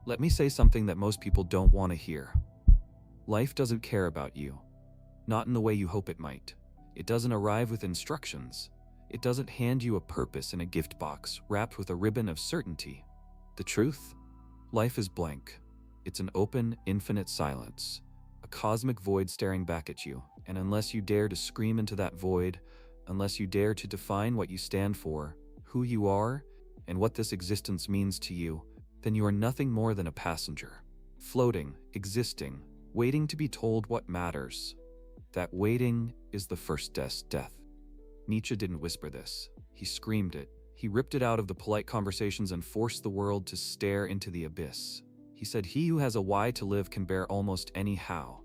Let me say something that most people don't want to hear. Life doesn't care about you. Not in the way you hope it might. It doesn't arrive with instructions. It doesn't hand you a purpose in a gift box wrapped with a ribbon of certainty. The truth? Life is blank. It's an open, infinite silence. A cosmic void staring back at you. And unless you dare to scream into that void, unless you dare to define what you stand for, who you are, and what this existence means to you, then you are nothing more than a passenger. Floating, existing, waiting to be told what matters. That waiting is the first death. Nietzsche didn't whisper this. He screamed it. He ripped it out of the polite conversations and forced the world to stare into the abyss. He said, "He who has a why to live can bear almost any how."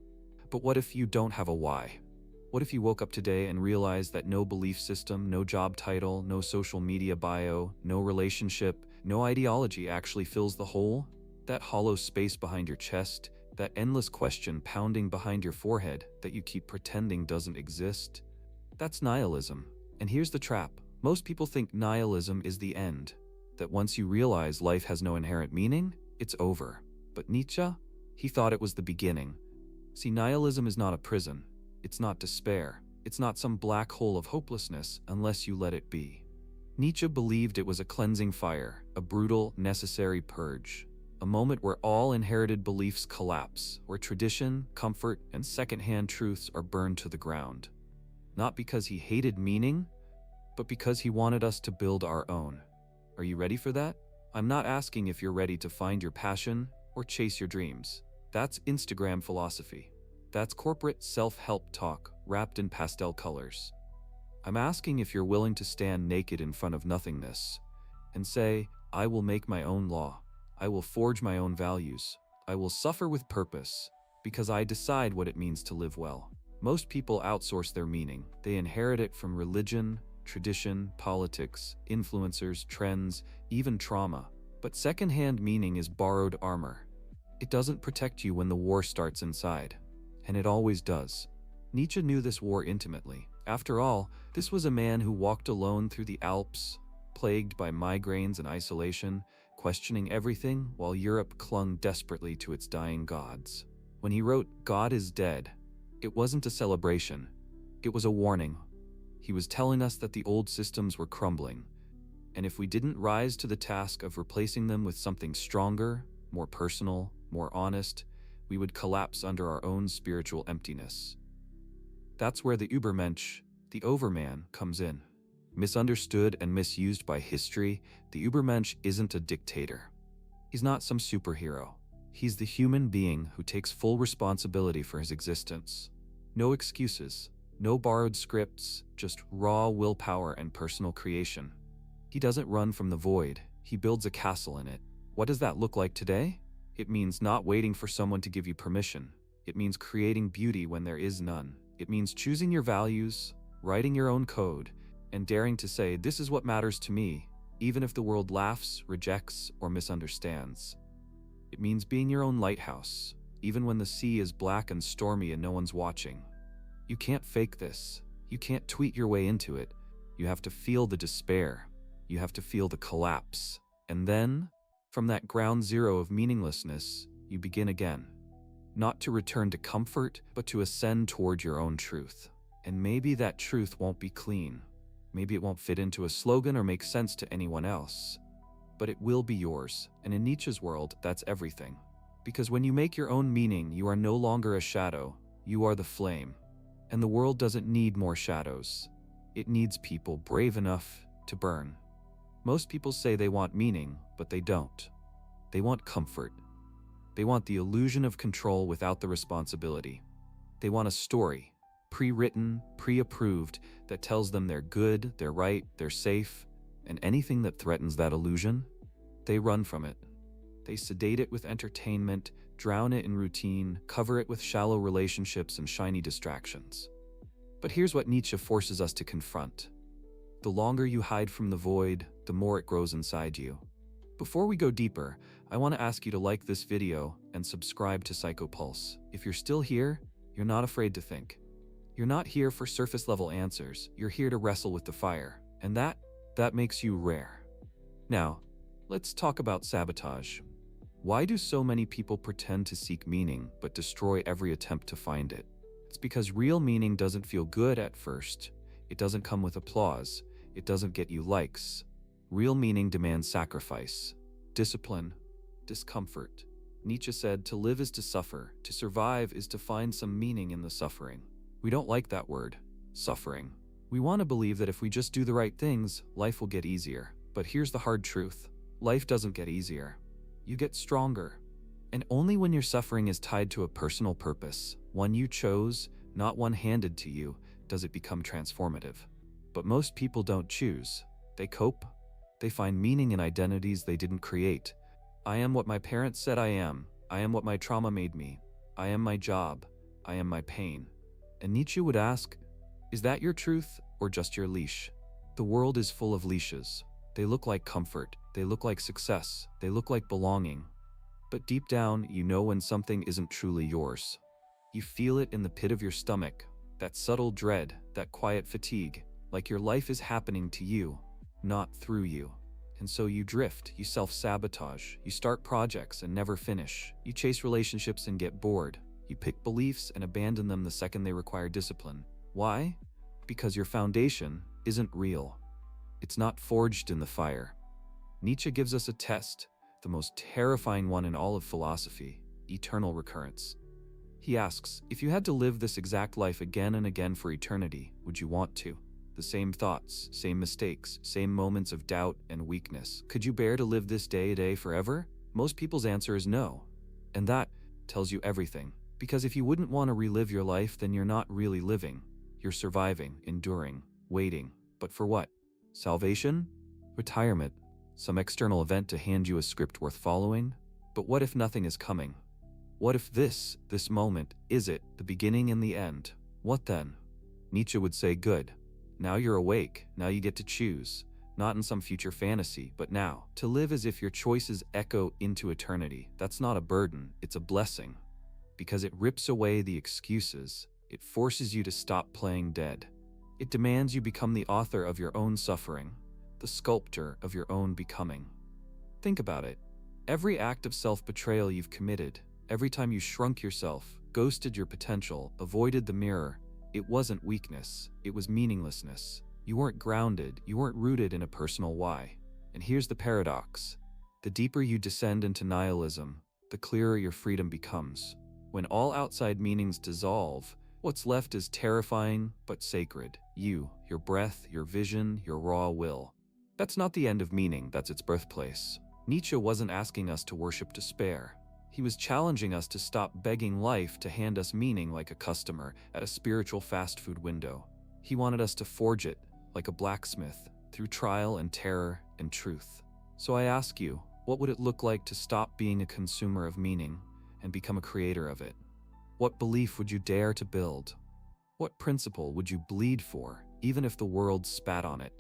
But what if you don't have a why? What if you woke up today and realized that no belief system, no job title, no social media bio, no relationship, no ideology actually fills the hole? That hollow space behind your chest, that endless question pounding behind your forehead that you keep pretending doesn't exist? That's nihilism. And here's the trap. Most people think nihilism is the end, that once you realize life has no inherent meaning, it's over. But Nietzsche? He thought it was the beginning. See, nihilism is not a prison. It's not despair. It's not some black hole of hopelessness unless you let it be. Nietzsche believed it was a cleansing fire, a brutal, necessary purge. A moment where all inherited beliefs collapse, where tradition, comfort, and secondhand truths are burned to the ground. Not because he hated meaning, but because he wanted us to build our own. Are you ready for that? I'm not asking if you're ready to find your passion or chase your dreams. That's Instagram philosophy. That's corporate self-help talk wrapped in pastel colors. I'm asking if you're willing to stand naked in front of nothingness and say, "I will make my own law. I will forge my own values. I will suffer with purpose because I decide what it means to live well." Most people outsource their meaning. They inherit it from religion, tradition, politics, influencers, trends, even trauma. But secondhand meaning is borrowed armor. It doesn't protect you when the war starts inside. And it always does. Nietzsche knew this war intimately. After all, this was a man who walked alone through the Alps, plagued by migraines and isolation, questioning everything while Europe clung desperately to its dying gods. When he wrote, "God is dead," it wasn't a celebration. It was a warning. He was telling us that the old systems were crumbling, and if we didn't rise to the task of replacing them with something stronger, more personal, more honest, we would collapse under our own spiritual emptiness. That's where the Übermensch, the overman, comes in. Misunderstood and misused by history, the Übermensch isn't a dictator. He's not some superhero. He's the human being who takes full responsibility for his existence. No excuses, no borrowed scripts, just raw willpower and personal creation. He doesn't run from the void, he builds a castle in it. What does that look like today? It means not waiting for someone to give you permission. It means creating beauty when there is none. It means choosing your values, writing your own code, and daring to say, "This is what matters to me," even if the world laughs, rejects, or misunderstands. It means being your own lighthouse, even when the sea is black and stormy and no one's watching. You can't fake this. You can't tweet your way into it. You have to feel the despair. You have to feel the collapse. And then, from that ground zero of meaninglessness, you begin again. Not to return to comfort, but to ascend toward your own truth. And maybe that truth won't be clean. Maybe it won't fit into a slogan or make sense to anyone else. But it will be yours, and in Nietzsche's world, that's everything. Because when you make your own meaning, you are no longer a shadow, you are the flame. And the world doesn't need more shadows. It needs people brave enough to burn. Most people say they want meaning, but they don't. They want comfort. They want the illusion of control without the responsibility. They want a story, pre-written, pre-approved, that tells them they're good, they're right, they're safe, and anything that threatens that illusion, they run from it. They sedate it with entertainment, drown it in routine, cover it with shallow relationships and shiny distractions. But here's what Nietzsche forces us to confront. The longer you hide from the void, the more it grows inside you. Before we go deeper, I want to ask you to like this video and subscribe to Psychopulse. If you're still here, you're not afraid to think. You're not here for surface-level answers, you're here to wrestle with the fire, and that makes you rare. Now, let's talk about sabotage. Why do so many people pretend to seek meaning but destroy every attempt to find it? It's because real meaning doesn't feel good at first. It doesn't come with applause. It doesn't get you likes. Real meaning demands sacrifice, discipline, discomfort. Nietzsche said, "To live is to suffer. To survive is to find some meaning in the suffering." We don't like that word, suffering. We want to believe that if we just do the right things, life will get easier. But here's the hard truth. Life doesn't get easier. You get stronger. And only when your suffering is tied to a personal purpose, one you chose, not one handed to you, does it become transformative. But most people don't choose. They cope. They find meaning in identities they didn't create. I am what my parents said I am. I am what my trauma made me. I am my job. I am my pain. And Nietzsche would ask, is that your truth or just your leash? The world is full of leashes. They look like comfort. They look like success. They look like belonging. But deep down, you know when something isn't truly yours. You feel it in the pit of your stomach, that subtle dread, that quiet fatigue, like your life is happening to you, not through you. And so you drift, you self-sabotage, you start projects and never finish, you chase relationships and get bored, you pick beliefs and abandon them the second they require discipline. Why? Because your foundation isn't real. It's not forged in the fire. Nietzsche gives us a test, the most terrifying one in all of philosophy, eternal recurrence. He asks, if you had to live this exact life again and again for eternity, would you want to? The same thoughts, same mistakes, same moments of doubt and weakness. Could you bear to live this day a day forever? Most people's answer is no. And that tells you everything. Because if you wouldn't want to relive your life, then you're not really living. You're surviving, enduring, waiting. But for what? Salvation? Retirement? Some external event to hand you a script worth following? But what if nothing is coming? What if this moment, is it, the beginning and the end? What then? Nietzsche would say, good. Now you're awake, now you get to choose. Not in some future fantasy, but now. To live as if your choices echo into eternity. That's not a burden, it's a blessing. Because it rips away the excuses. It forces you to stop playing dead. It demands you become the author of your own suffering, the sculptor of your own becoming. Think about it. Every act of self-betrayal you've committed, every time you shrunk yourself, ghosted your potential, avoided the mirror, it wasn't weakness, it was meaninglessness. You weren't grounded, you weren't rooted in a personal why. And here's the paradox. The deeper you descend into nihilism, the clearer your freedom becomes. When all outside meanings dissolve, what's left is terrifying but sacred. You, your breath, your vision, your raw will. That's not the end of meaning, that's its birthplace. Nietzsche wasn't asking us to worship despair. He was challenging us to stop begging life to hand us meaning like a customer at a spiritual fast food window. He wanted us to forge it, like a blacksmith, through trial and terror and truth. So I ask you, what would it look like to stop being a consumer of meaning and become a creator of it? What belief would you dare to build? What principle would you bleed for, even if the world spat on it?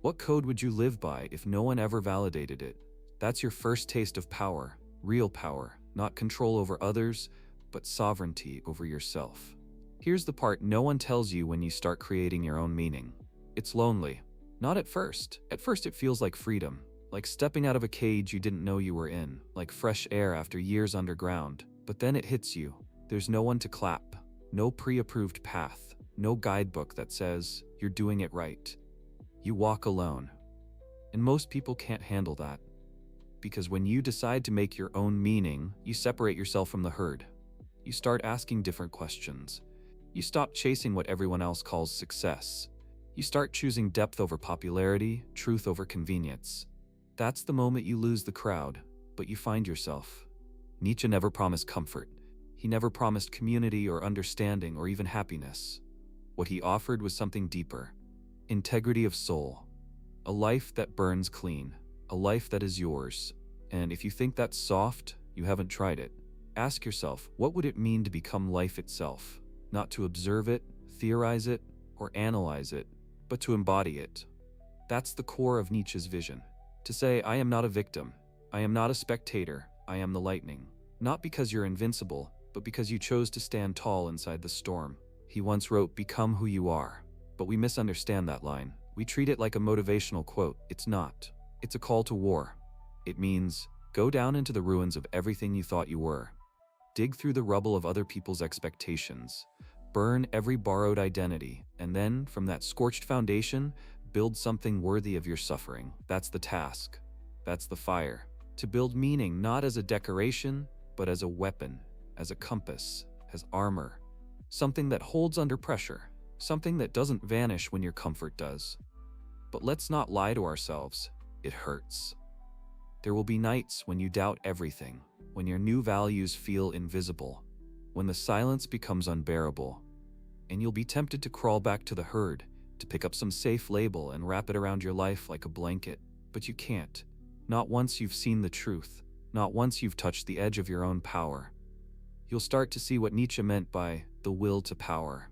What code would you live by if no one ever validated it? That's your first taste of power, real power, not control over others, but sovereignty over yourself. Here's the part no one tells you when you start creating your own meaning. It's lonely. Not at first. At first it feels like freedom, like stepping out of a cage you didn't know you were in, like fresh air after years underground. But then it hits you. There's no one to clap, no pre-approved path, no guidebook that says, you're doing it right. You walk alone. And most people can't handle that. Because when you decide to make your own meaning, you separate yourself from the herd. You start asking different questions. You stop chasing what everyone else calls success. You start choosing depth over popularity, truth over convenience. That's the moment you lose the crowd, but you find yourself. Nietzsche never promised comfort. He never promised community or understanding or even happiness. What he offered was something deeper. Integrity of soul. A life that burns clean. A life that is yours. And if you think that's soft, you haven't tried it. Ask yourself, what would it mean to become life itself? Not to observe it, theorize it, or analyze it, but to embody it. That's the core of Nietzsche's vision. To say, I am not a victim. I am not a spectator. I am the lightning. Not because you're invincible, but because you chose to stand tall inside the storm. He once wrote, become who you are. But we misunderstand that line. We treat it like a motivational quote. It's not. It's a call to war. It means, Go down into the ruins of everything you thought you were. Dig through the rubble of other people's expectations. Burn every borrowed identity, and then, from that scorched foundation, build something worthy of your suffering. That's the task. That's the fire. To build meaning not as a decoration, but as a weapon, as a compass, as armor. Something that holds under pressure. Something that doesn't vanish when your comfort does. But let's not lie to ourselves. It hurts. There will be nights when you doubt everything, when your new values feel invisible, when the silence becomes unbearable, and you'll be tempted to crawl back to the herd, to pick up some safe label and wrap it around your life like a blanket. But you can't. Not once you've seen the truth, not once you've touched the edge of your own power. You'll start to see what Nietzsche meant by the will to power.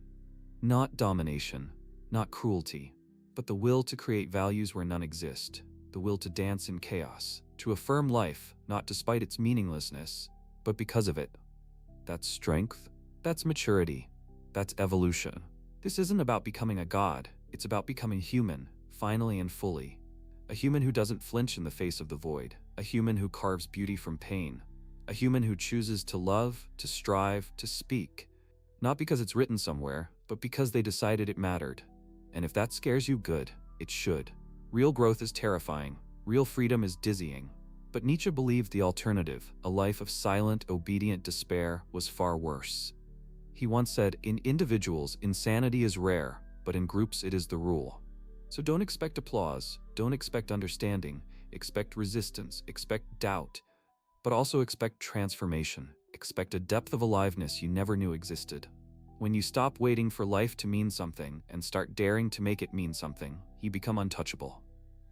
Not domination, not cruelty, but the will to create values where none exist, the will to dance in chaos, to affirm life, not despite its meaninglessness, but because of it. That's strength, that's maturity, that's evolution. This isn't about becoming a god, it's about becoming human, finally and fully. A human who doesn't flinch in the face of the void, a human who carves beauty from pain, a human who chooses to love, to strive, to speak, not because it's written somewhere, but because they decided it mattered. And if that scares you, good, it should. Real growth is terrifying, real freedom is dizzying. But Nietzsche believed the alternative, a life of silent, obedient despair, was far worse. He once said, "In individuals, insanity is rare, but in groups it is the rule." So don't expect applause, don't expect understanding, expect resistance, expect doubt, but also expect transformation, expect a depth of aliveness you never knew existed. When you stop waiting for life to mean something and start daring to make it mean something, you become untouchable.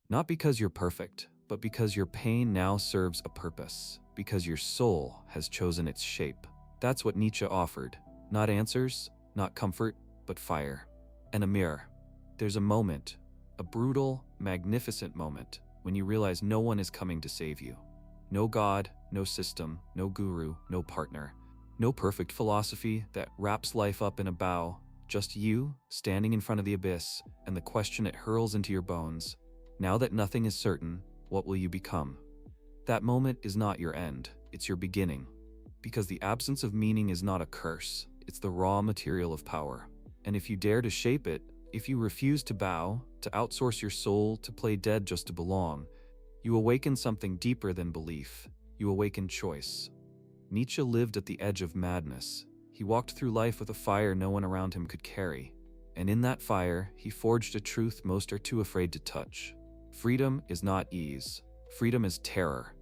Not because you're perfect, but because your pain now serves a purpose, because your soul has chosen its shape. That's what Nietzsche offered. Not answers, not comfort, but fire. And a mirror. There's a moment, a brutal, magnificent moment, when you realize no one is coming to save you. No god, no system, no guru, no partner, no perfect philosophy that wraps life up in a bow, just you, standing in front of the abyss, and the question it hurls into your bones. Now that nothing is certain, what will you become? That moment is not your end, it's your beginning. Because the absence of meaning is not a curse, it's the raw material of power. And if you dare to shape it, if you refuse to bow, to outsource your soul, to play dead just to belong, you awaken something deeper than belief. You awaken choice. Nietzsche lived at the edge of madness. He walked through life with a fire no one around him could carry. And in that fire, he forged a truth most are too afraid to touch. Freedom is not ease. Freedom is terror.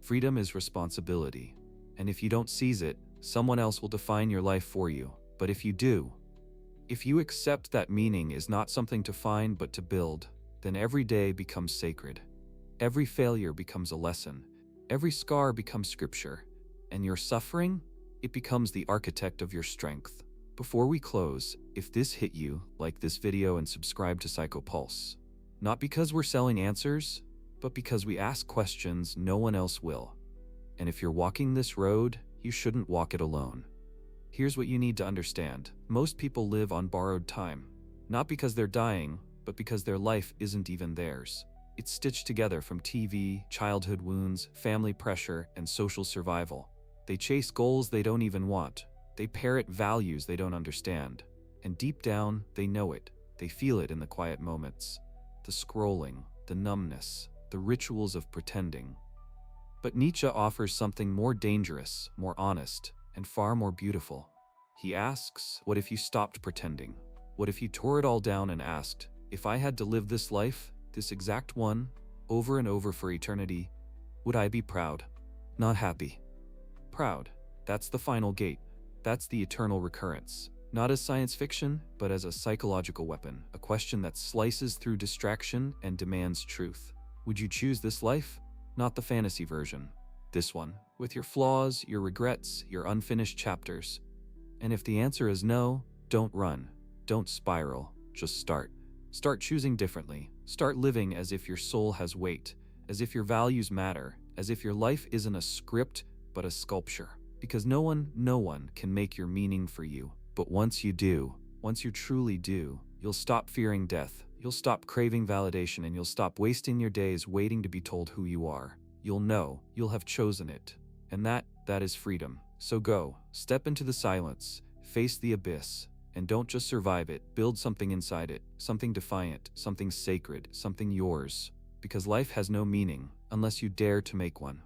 Freedom is responsibility. And if you don't seize it, someone else will define your life for you. But if you do, if you accept that meaning is not something to find but to build, then every day becomes sacred. Every failure becomes a lesson. Every scar becomes scripture. And your suffering, it becomes the architect of your strength. Before we close, if this hit you, like this video and subscribe to Psychopulse. Not because we're selling answers, but because we ask questions no one else will. And if you're walking this road, you shouldn't walk it alone. Here's what you need to understand. Most people live on borrowed time. Not because they're dying, but because their life isn't even theirs. It's stitched together from TV, childhood wounds, family pressure, and social survival. They chase goals they don't even want. They parrot values they don't understand. And deep down, they know it. They feel it in the quiet moments. The scrolling, the numbness, the rituals of pretending. But Nietzsche offers something more dangerous, more honest, and far more beautiful. He asks, what if you stopped pretending? What if you tore it all down and asked, if I had to live this life, this exact one, over and over for eternity, would I be proud? Not happy. Proud. That's the final gate. That's the eternal recurrence. Not as science fiction, but as a psychological weapon, a question that slices through distraction and demands truth. Would you choose this life? Not the fantasy version. This one, with your flaws, your regrets, your unfinished chapters. And if the answer is no, don't run. Don't spiral. Just start. Start choosing differently. Start living as if your soul has weight, as if your values matter, as if your life isn't a script, but a sculpture. Because no one can make your meaning for you. But once you do, once you truly do, you'll stop fearing death, you'll stop craving validation, and you'll stop wasting your days waiting to be told who you are. you'll know, you'll have chosen it. And that is freedom. So go, step into the silence, face the abyss, and don't just survive it, build something inside it, something defiant, something sacred, something yours. Because life has no meaning unless you dare to make one.